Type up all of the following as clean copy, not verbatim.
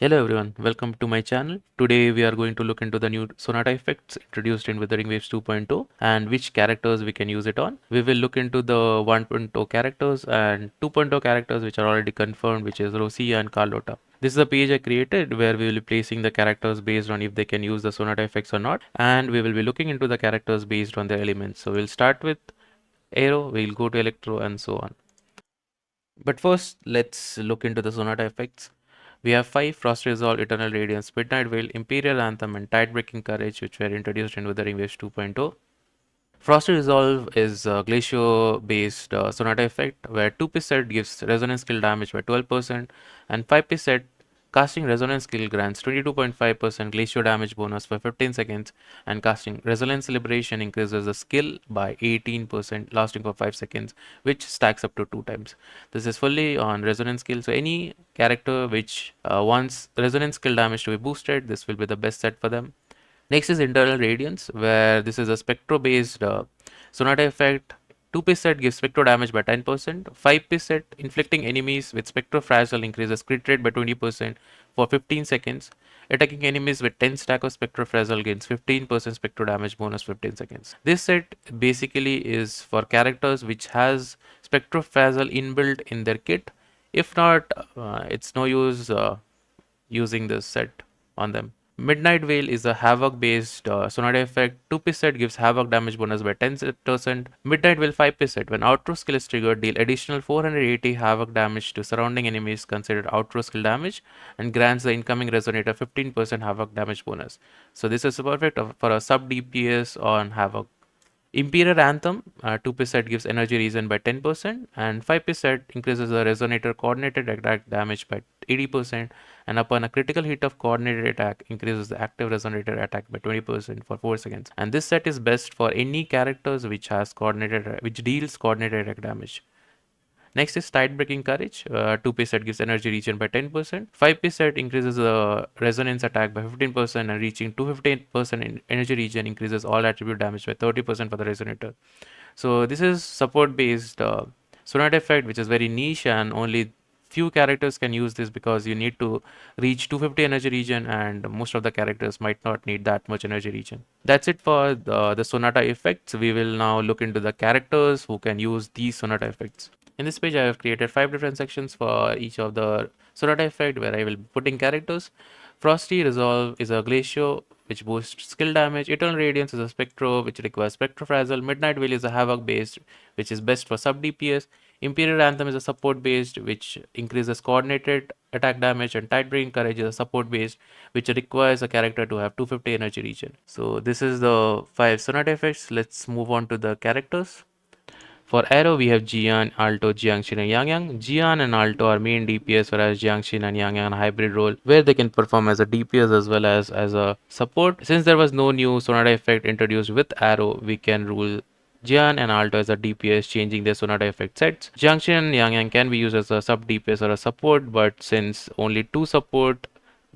Hello everyone, welcome to my channel. Today we are going to look into the new Sonata effects introduced in Wuthering Waves 2.0 and which characters we can use it on. We will look into the 1.0 characters and 2.0 characters which are already confirmed, which is Rosia and Carlota. This is a page I created where we will be placing the characters based on if they can use the Sonata effects or not, and we will be looking into the characters based on their elements. So we'll start with Aero, we'll go to Electro and so on. But first, let's look into the Sonata effects. We have 5 Frost Resolve, Eternal Radiance, Midnight Veil, Imperial Anthem, and Tide Breaking Courage, which were introduced in Wuthering Waves 2.0. Frosty Resolve is a Glacio based Sonata effect where 2-piece set gives resonance skill damage by 12% and 5-piece set casting resonance skill grants 22.5% Glacio damage bonus for 15 seconds, and casting Resonance Liberation increases the skill by 18% lasting for 5 seconds, which stacks up to 2 times. This is fully on resonance skill, so any character which wants resonance skill damage to be boosted, this will be the best set for them. Next is internal radiance, where this is a spectro based Sonata effect. 2-piece set gives spectro damage by 10%. 5-piece set inflicting enemies with spectro fragile increases crit rate by 20% for 15 seconds. Attacking enemies with 10 stack of spectro fragile gains 15% spectro damage bonus 15 seconds. This set basically is for characters which has spectro fragile inbuilt in their kit. If not, it's no use using this set on them. Midnight Veil is a Havoc based Sonata effect. 2-piece set gives Havoc damage bonus by 10%. Midnight Veil 5-piece set. When outro skill is triggered, deal additional 480 Havoc damage to surrounding enemies considered outro skill damage and grants the incoming Resonator 15% Havoc damage bonus. So this is perfect for a sub DPS on Havoc. Imperial Anthem, 2-piece set gives energy regen by 10% and 5-piece set increases the resonator coordinated attack damage by 80%, and upon a critical hit of coordinated attack increases the active resonator attack by 20% for 4 seconds. And this set is best for any characters which deals coordinated attack damage. Next is Tide Breaking Courage. 2-piece set gives energy regen by 10%. 5-piece set increases the resonance attack by 15% and reaching 215% in energy regen increases all attribute damage by 30% for the resonator. So this is support based Sonata effect, which is very niche and only few characters can use this because you need to reach 250 energy regen and most of the characters might not need that much energy regen. That's it for the Sonata effects. We will now look into the characters who can use these Sonata effects. In this page, I have created 5 different sections for each of the Sonata effect where I will be putting characters. Frosty Resolve is a Glacio which boosts skill damage. Eternal Radiance is a Spectro which requires Spectro Frazzle. Midnight Veil is a Havoc based which is best for sub DPS. Imperial Anthem is a support based which increases coordinated attack damage, and Tide Breaking Courage is a support based which requires a character to have 250 energy regen. So this is the 5 Sonata effects. Let's move on to the characters. For Aero, we have Jian, Alto, Jiangxin, and Yangyang. Jian and Alto are main DPS, whereas Jiangxin and Yangyang are hybrid role, where they can perform as a DPS as well as a support. Since there was no new Sonata effect introduced with Aero, we can rule Jian and Alto as a DPS, changing their Sonata effect sets. Jiangxin and Yangyang can be used as a sub DPS or a support, but since only two support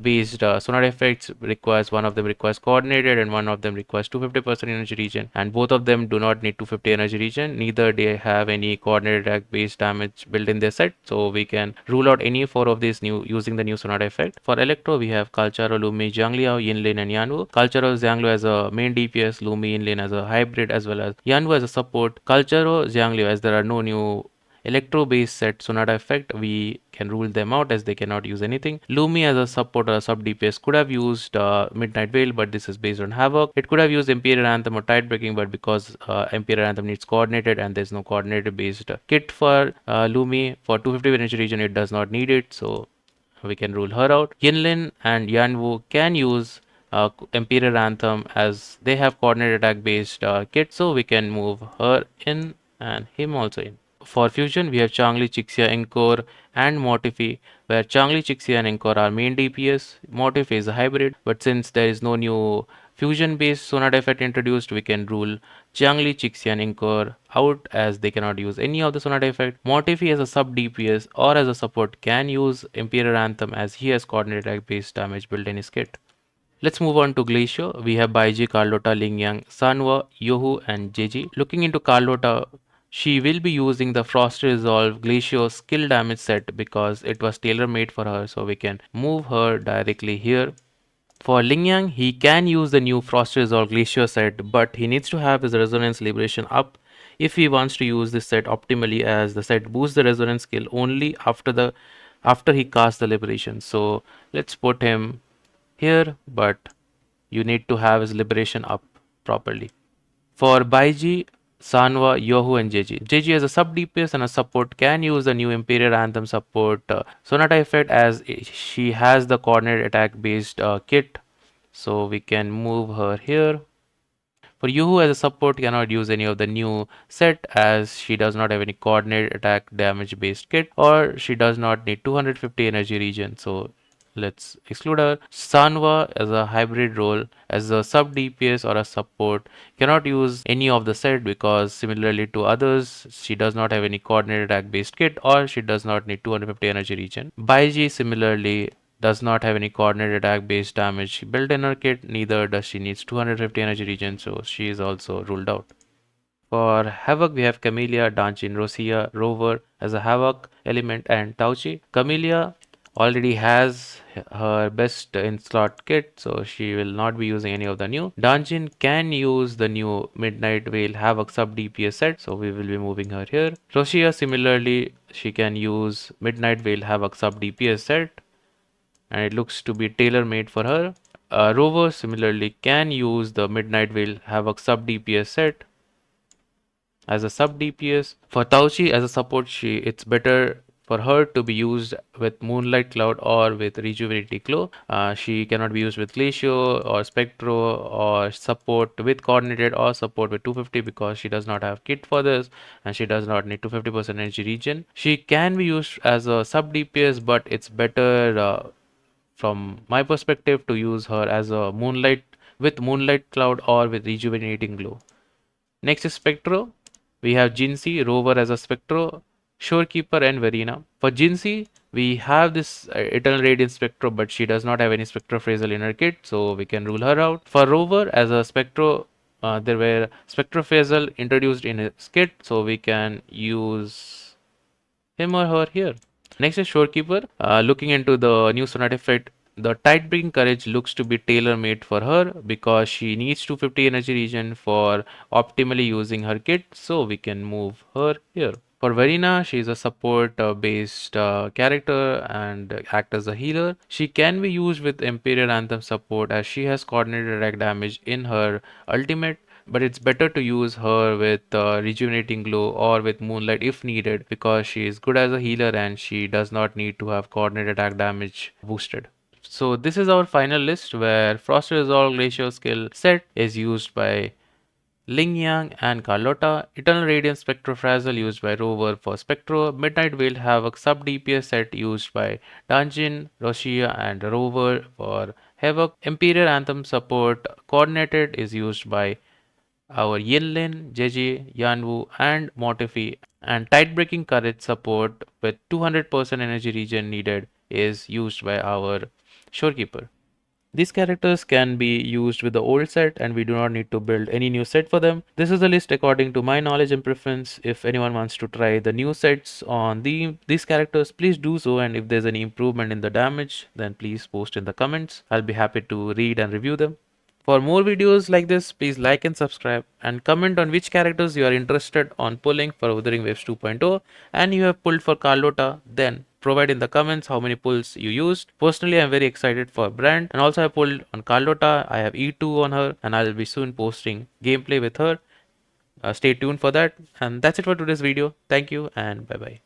based Sonata effects requires, one of them requires coordinated and one of them requires 250% energy regen, and both of them do not need 250 energy regen, neither they have any coordinated attack based damage built in their set, so we can rule out any 4 of these new using the new Sonata effect. For Electro, we have Kalcharo, Lumi, Zhangliao, Yinlin, and Yanwu. Kalcharo, Zhangliao as a main DPS, Lumi, Yinlin as a hybrid, as well as Yanwu as a support. Kalcharo, Zhangliao, as there are no new Electro based set Sonata effect, we can rule them out as they cannot use anything. Lumi as a support or a sub DPS could have used Midnight Veil, but this is based on Havoc. It could have used Imperial Anthem or Tide Breaking, but because Imperial Anthem needs coordinated and there's no coordinated based kit for Lumi for 250 energy region, it does not need it, so we can rule her out. Yinlin and Yanwu can use Imperial Anthem as they have coordinated attack based kit, so we can move her in and him also in. For fusion, we have Changli, Chixia, Encore, and Mortifi, where Changli, Chixia, and Encore are main DPS. Mortifi is a hybrid, but since there is no new fusion based Sonata effect introduced, we can rule Changli, Chixia, and Encore out as they cannot use any of the Sonata effect. Mortifi as a sub DPS or as a support can use Imperial Anthem as he has coordinated attack based damage built in his kit. Let's move on to Glacio. We have Baiji, Carlota, Lingyang, Sanwa, Yohu, and Jeji. Looking into Carlota, She will be using the Frost Resolve Glacio skill damage set because it was tailor made for her, so we can move her directly here. For Lingyang, he can use the new Frost Resolve Glacier set, but he needs to have his Resonance Liberation up if he wants to use this set optimally, as the set boosts the Resonance skill only after he casts the Liberation. So let's put him here, but you need to have his Liberation up properly. For Baiji, Sanwa, Yohu, and JG. JG as a sub DPS and a support can use the new Imperial Anthem support Sonata effect, as she has the coordinate attack based kit. So we can move her here. For Yuhu as a support cannot use any of the new set, as she does not have any coordinate attack damage based kit, or she does not need 250 energy regen. So let's exclude her. Sanwa as a hybrid role as a sub DPS or a support cannot use any of the set because similarly to others she does not have any coordinate attack based kit, or she does not need 250 energy regen. Baiji similarly does not have any coordinate attack based damage built in her kit, neither does she needs 250 energy regen, so she is also ruled out. For Havoc, we have Camellia, Danchin, Rosia, Rover as a Havoc element, and Tauchi. Camellia already has her best in slot kit, so she will not be using any of the new. Danchin can use the new Midnight Veil Havoc sub DPS set, so we will be moving her here. Rosia similarly, she can use Midnight Veil Havoc sub DPS set, and it looks to be tailor made for her. Rover similarly can use the Midnight Veil Havoc sub DPS set as a sub DPS. For Tauchi as a support, it's better for her to be used with Moonlight Cloud or with Rejuvenating Glow. She cannot be used with Glacio or Spectro or support with coordinated or support with 250 because she does not have kit for this, and she does not need 250% energy regen. She can be used as a sub DPS, but it's better from my perspective to use her as a Moonlight Cloud or with Rejuvenating Glow. Next is Spectro. We have Jinsi, Rover as a Spectro, Shorekeeper, and Verena. For Jinsi, we have this Eternal Radiant Spectro, but she does not have any Spectro Phrasal in her kit, so we can rule her out. For Rover as a Spectro, there were Spectro Phrasal introduced in his kit, so we can use him or her here. Next is Shorekeeper. Looking into the new Sonata effect, the tight breaking courage looks to be tailor made for her because she needs 250 energy regen for optimally using her kit, so we can move her here. For Verena, she is a support based character and act as a healer. She can be used with Imperial Anthem support as she has coordinated attack damage in her ultimate, but it's better to use her with Rejuvenating Glow or with Moonlight if needed because she is good as a healer and she does not need to have coordinated attack damage boosted. So this is our final list where Frost Resolve Glacial skill set is used by Ling Yang and Carlotta, Eternal Radiance Spectrofrazzle used by Rover for Spectro, Midnight Veil Havoc sub DPS set used by Dungeon, Roshia and Rover for Havoc, Imperial Anthem support coordinated is used by our Yinlin, Jeje, Yanwu, and Mortifi, and tight breaking courage support with 200% energy regen needed is used by our Shorekeeper. These characters can be used with the old set and we do not need to build any new set for them. This is a list according to my knowledge and preference. If anyone wants to try the new sets on these characters, please do so, and if there's any improvement in the damage, then please post in the comments. I'll be happy to read and review them. For more videos like this, please like and subscribe and comment on which characters you are interested on pulling for Wuthering Waves 2.0 and you have pulled for Carlotta, then provide in the comments how many pulls you used. Personally, I'm very excited for Brand, and also I pulled on Carlotta. I have E2 on her and I'll be soon posting gameplay with her. Stay tuned for that, and that's it for today's video. Thank you and bye bye.